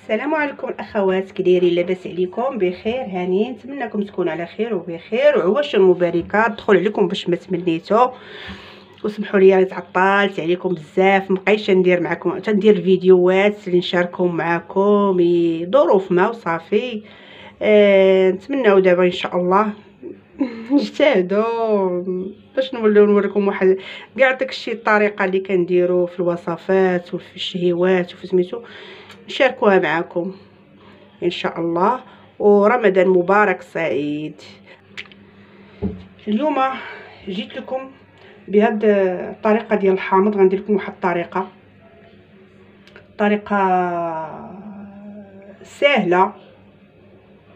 السلام عليكم الاخوات، كي دايرين؟ لاباس عليكم؟ بخير هانيين؟ نتمنىكم تكونوا على خير وبخير وعواش مباركه تدخل عليكم باش ما تمنيتو. وسمحوا لي تعطلت عليكم بزاف، مابقيتش ندير معكم تندير الفيديوهات اللي نشاركهم معكم ظروف ما وصافي. نتمنىو دابا ان شاء الله نجتهدوا باش نوليو نوريكم واحد كاع داكشي الطريقه اللي كنديروا في الوصفات وفي الشهيوات وفي سميتو نشاركوها معكم ان شاء الله. ورمضان مبارك سعيد. اليوم جيت لكم بهاد الطريقه ديال الحامض. غندير لكم واحد طريقه سهله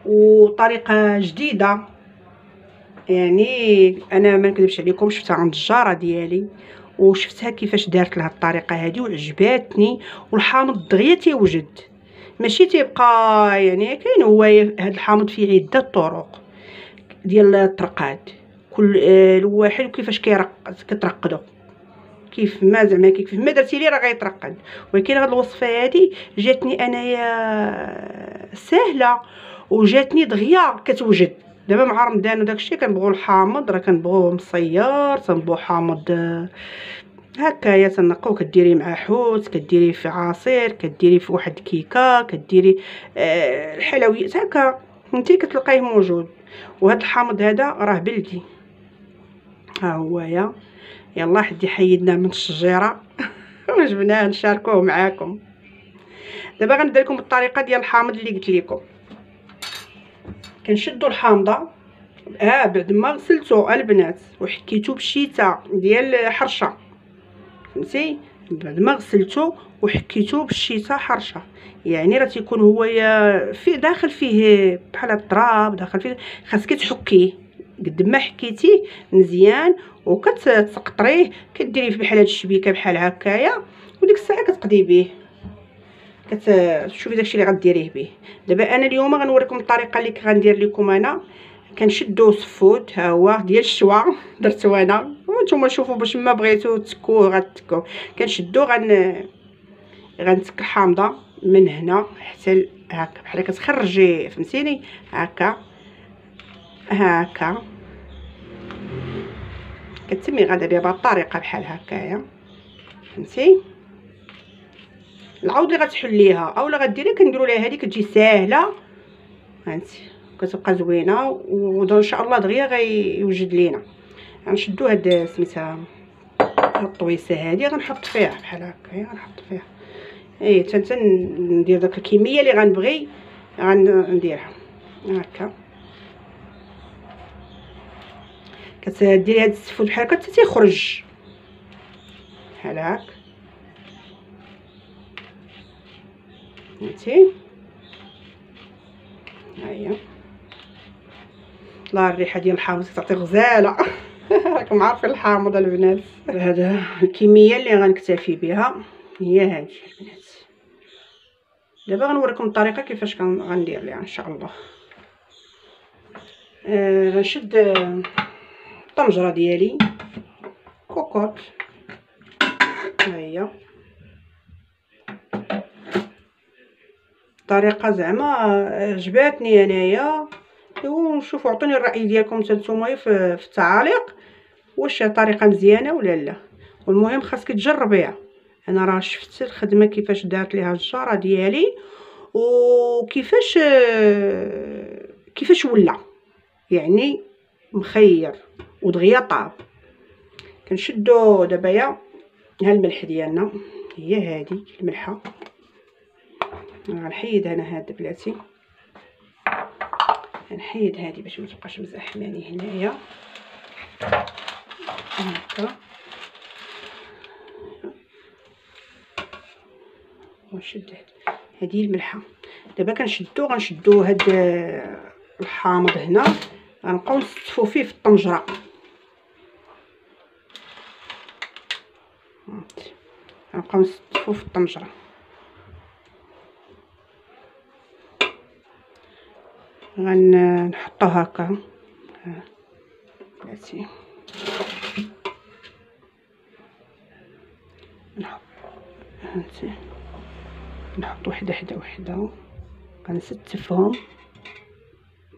وطريقه جديده. يعني انا ما نكذبش عليكم، شفتها عند الجاره ديالي وشفتها كيفاش دارت لها الطريقه هذه وعجباتني. والحامض دغيا تيوجد، ماشي تيبقى. يعني كاين هو هذا الحامض فيه عده طرق ديال الترقاد، كل الواحد كيفاش كترقدو، كيف ما زعما كيف ما درتي ليه راه غيترقد. ولكن هاد الوصفه هذه جاتني انايا سهله وجاتني دغيا كتوجد. دابا مع رمضان وداكشي كنبغوا الحامض، راه كنبغوه مصيار، تنبغوا حامض هكايا تنقوه، كديري مع حوت، كديري في عصير، كديري في واحد الكيكه، كديري الحلويات هكا انتي كتلقايه موجود. وهذا الحامض هذا راه بلدي، ها هويا. يلا حدي حيدنا من الشجيره وجبناه نشاركوه معاكم. دابا غندير لكم الطريقه ديال الحامض اللي قلت لكم. كنشدوا الحامضه بعد ما غسلته البنات وحكيتو بشيته ديال حرشه، فهمتي؟ بعد ما غسلته وحكيتو بالشيته حرشه، يعني راه تيكون هو في داخل فيه بحال التراب داخل فيه. خاصك تحكيه قد ما حكيتيه مزيان وكتقطريه، كديريه بحال هاد الشبيكه بحال هكايا، وديك الساعه كتقضي به، كتشوفي داكشي اللي غديريه به. دابا انا اليوم غنوريكم الطريقه اللي غندير لكم انا. كنشدو سفود، ها هو ديال الشوا درتو انا، وانتم شوفوا باش ما بغيتو تكوه غتكوه. كنشدو غنتك الحامضه من هنا حتى هكا بحال كتخرجي، فهمتيني؟ هكا كتمي غادا بها بهاد الطريقه بحال هكايا، فهمتي؟ العوض اللي غتحليها اولا غديري كنديروا ليها هذه كتجي ساهله، هانتي كتبقى زوينه. وان شاء الله دغيا غيوجد لينا. غنشدو هاد سميتها الطويسه هذه، غنحط فيها بحال هكايا، غنحط فيها حتى ندير داك الكميه اللي غنبغي غنديرها هكا. كتديري هاد السفود بحال هكا حتى تيخرج بحال هكا، فهمتي؟ ها هي. لا الريحه ديال الحامض تعطي غزاله راكم عارفين الحامض البنات. هذا الكميه اللي غنكتفي بها هي هذه البنات. دابا غنوريكم الطريقه كيفاش غندير ليها ان شاء الله. غنشد الطنجره ديالي كوكوط، ها هي الطريقه زعما عجباتني انايا. وشوفوا عطوني الراي ديالكم نتوما في التعاليق، واش طريقه مزيانه ولا لا. والمهم خاصك تجربيها. انا راه شفت الخدمه كيفاش دارت ليها الجاره ديالي وكيفاش ولا يعني مخير ودغيا طاب. كنشدو دابا ها الملح ديالنا، هي هذه الملحه. غنحيد انا هاد بلاتي، غنحيد هذه باش ما تبقاش مزحماني هنايا هكا. ونشد هذه الملحه. دابا غنشدو هاد الحامض هنا، غنبقاو نستفو فيه في الطنجره. غنبقاو نستفو في الطنجره. غنحطو هكا بلاتي، نحط هانتي كنحط وحده حدا وحده، غنستفهم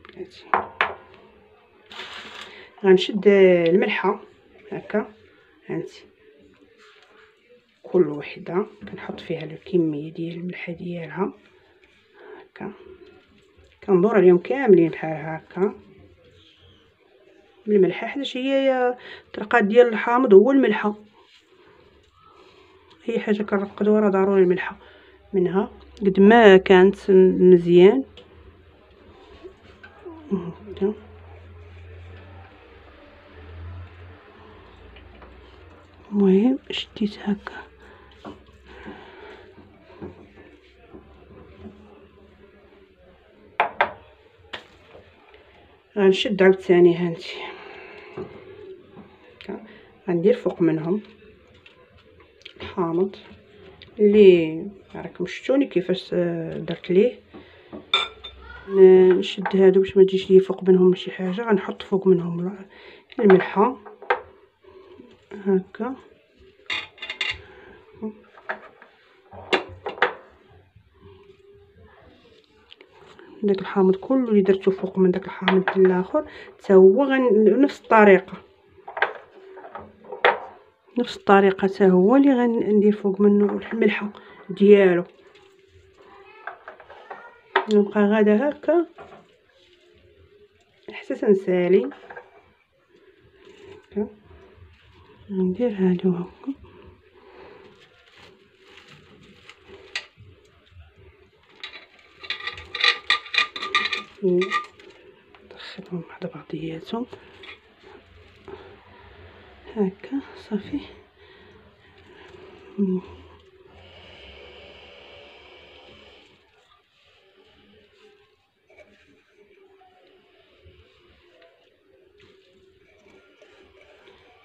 بلاتي. غنشد الملحه هكا، هانتي كل وحده كنحط فيها الكميه ديال الملحه ديالها هكا، كندور عليهم كاملين بحال هكا بالملحه، حيت هي الطريقه ديال الحامض هو الملحه، اي حاجه كنرقدوها راه ضروري الملحه منها قد ما كانت مزيان. المهم شديت هكا، غنشد عاوتاني هانتي غندير فوق منهم الحامض اللي راكم شفتوني كيفاش درت ليه. نشد هادو باش ما تجيش لي فوق منهم شي حاجه، غنحط فوق منهم الملحه هكا، داك الحامض كله اللي درتو فوق من داك الحامض الاخر حتى هو نفس الطريقه، نفس الطريقه حتى هو اللي غندير فوق منه الملحه ديالو. نبقى غادا هكا حتى تنسالي هكا، ندير هادو هكا ندخلهم بعض بعضياتهم هكا صافي.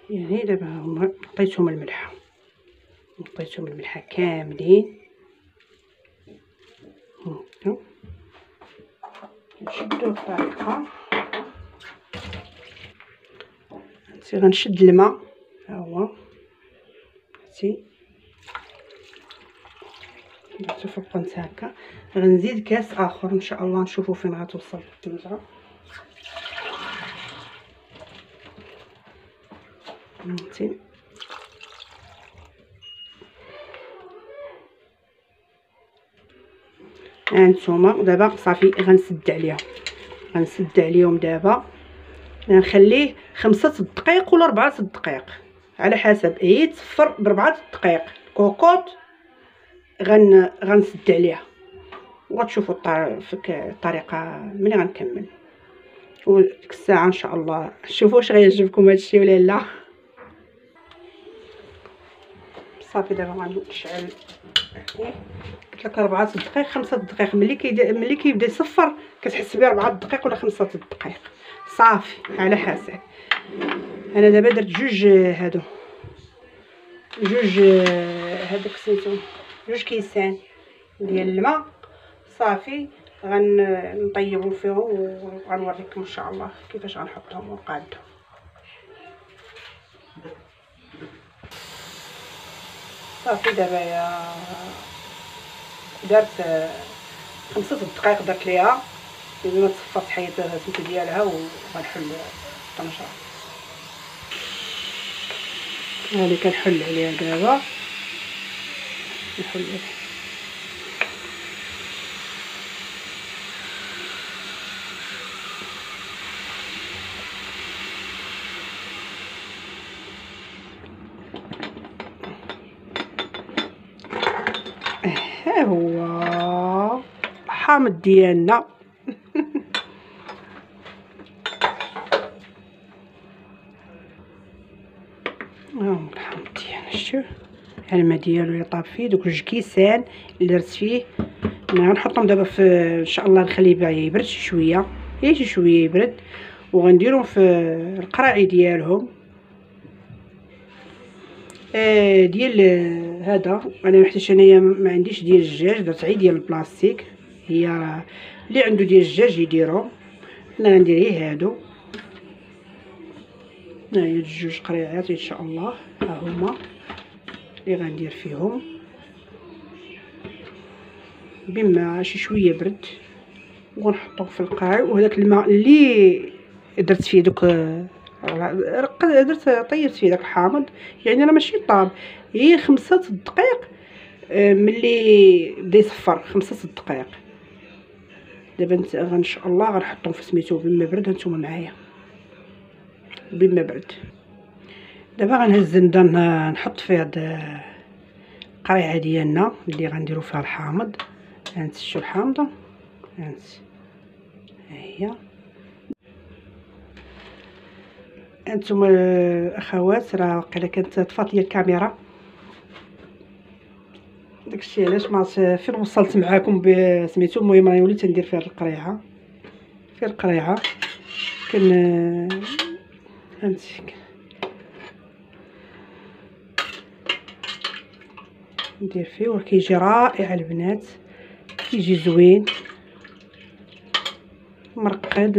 يعني دابا هما عطيتهم الملحه، عطيتهم الملحه كاملين هكا، نشدو الطريقه هانتي، غنشد الماء ها هو هانتي درتو في القنت هكا، غنزيد كاس اخر ان شاء الله، نشوفوا فين غتوصل الطنجره هانتي. هانتوما دابا صافي غنسد عليهم، غنسد عليهم دابا، غنخليه 5 دقائق ولا 4 دقائق على حسب، هي تصفر ب4 دقائق كوكوط غنسد عليها، وغتشوفوا الطريقه ملي غنكمل، وديك الساعه ان شاء الله شوفوا واش غيعجبكم هادشي ولا لا. صافي دابا غنشعل، قلت لك 4 دقائق 5 دقائق، ملي كيبدا يصفر كتحس بيه 4 دقائق ولا 5 دقائق صافي على حسب. انا دابا درت جوج هذوك سميتو جوج كيسان ديال الماء صافي، غنطيبهم فيهم وغنوريكم ان شاء الله كيفاش غنحطهم ونقادهم. صافي دابا يا درت 5 دقائق درت ليها، الا تصفرت حيد سميتو ديالها وغنحل الطنجره. هذه كنحل عليها دابا، نحل عليها ها هو الحامض ديالنا. ها الحامض ديالنا، شتو الماء ديالو اللي طاب فيه، دوك 2 كيسان اللي درت فيه غنحطهم دابا في ان شاء الله، نخليه يبرد شويه، شي شويه يبرد، وغنديرهم في القراعي ديالهم ديال هذا. انا حيت انايا ما عنديش ديال الدجاج، درت غير ديال البلاستيك، هي اللي عنده ديال الدجاج يديرهم، انا غندير غير هادو. ها هي 2 قريعات ان شاء الله، ها هما اللي غندير فيهم. بما شي شويه برد ونحطوه في القاع. وهذاك الماء اللي درت فيه دوك درت طيبت فيه داك الحامض، يعني راه ماشي طاب، هي 5 دقائق ملي بدا يصفر، 5 دقائق. دابا ان شاء الله غنحطهم في سميتو بما برد. هانتوما معايا بما برد. دابا غنهز الندار نحط فيه هاد القريعه ديالنا اللي غنديرو فيها الحامض. هانت شتو الحامضه، هانت هي. انتم الاخوات راه واقيلا كانت طفات لي الكاميرا، داكشي علاش ما عرفتش فين وصلت معاكم بسميتو. المهم راني وليت ندير فيها القريعه، في القريعه فهمتي ندير فيه وكيجي رائع البنات، كيجي زوين مرقد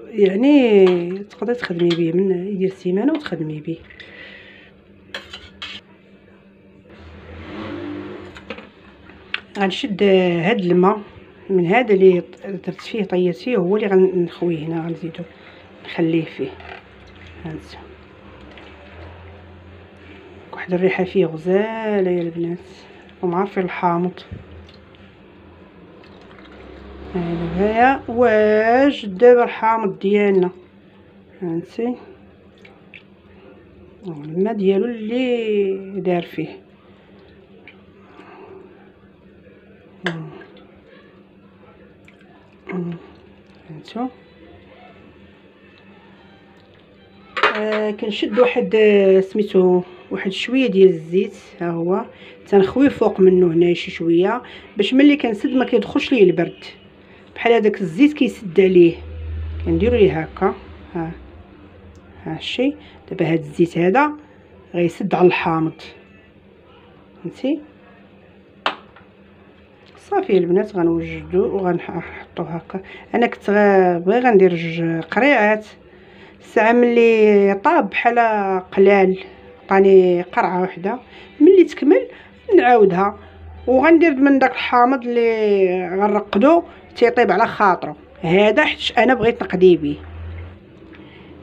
يعني تقدري تخدمي به من يدير سيمانه وتخدمي به. غنشد هاد الماء من هذا اللي درت فيه طيت فيه، هو اللي غنخويه هنا، غنزيدو نخليه فيه. هانتو واحد الريحه فيه غزاله يا البنات، راكم عارفين الحامض. هاهي واش دابا الحامض ديالنا، هانتي الماء ديالو اللي دار فيه. هانتو كنشد واحد سميتو واحد شويه ديال الزيت، ها هو تنخويه فوق منه هنا شي شويه باش ملي كنسد ما كيدخلش ليه البرد، بحال هذاك الزيت كيسد عليه. كنديروا ليه هكا، ها الشيء. دابا هاد الزيت هذا غيسد على الحامض، فهمتي. صافي البنات غنوجدو وغنحطو هكا. انا كنت باغي غندير 2 قريعات، الساعه ملي طاب بحال قلال عطاني قرعه واحده، ملي تكمل نعاودها. وغندير من داك الحامض اللي غنرقدو تيطيب على خاطرو هذا، حيت انا بغيت نقضي به.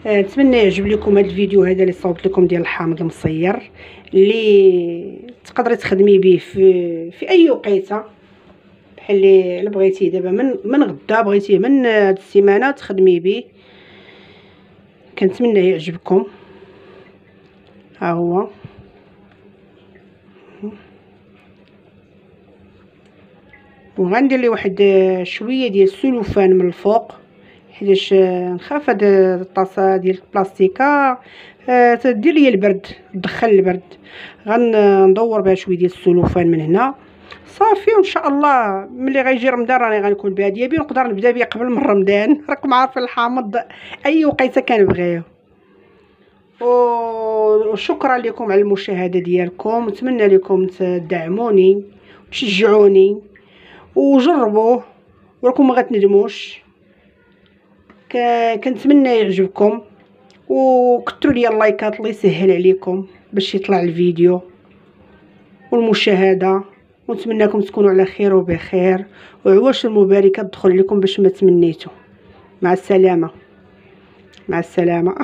نتمنى يعجب لكم هذا الفيديو هذا اللي صوبت لكم ديال الحامض المصير، اللي تقدري تخدمي به في اي وقيته بحال اللي بغيتيه. دابا من غدا بغيتيه من هاد السيمانه تخدمي به. كنتمنى يعجبكم. ها هو وغندير ليه واحد شويه ديال السلوفان من الفوق، حيتاش نخاف هاد الطاسه ديال البلاستيكه تدير لي البرد، تدخل البرد. غندور بها شويه ديال السلوفان من هنا صافي. وان شاء الله ملي غيجي رمضان راني غنكون باديه بيه، ونقدر نبدا بيه قبل من رمضان. راكم عارفين الحامض اي وقيته كنبغيه. وشكرا لكم على المشاهده ديالكم، نتمنى لكم تدعموني وتشجعوني وجربوه وراكم ما غتندموش. كنتمنى يعجبكم، وكثروا لي اللايكات الله يسهل عليكم باش يطلع الفيديو والمشاهده. ونتمنىكم تكونوا على خير وبخير، وعواش المباركه تدخل لكم باش ما تمنيتوا. مع السلامه، مع السلامه.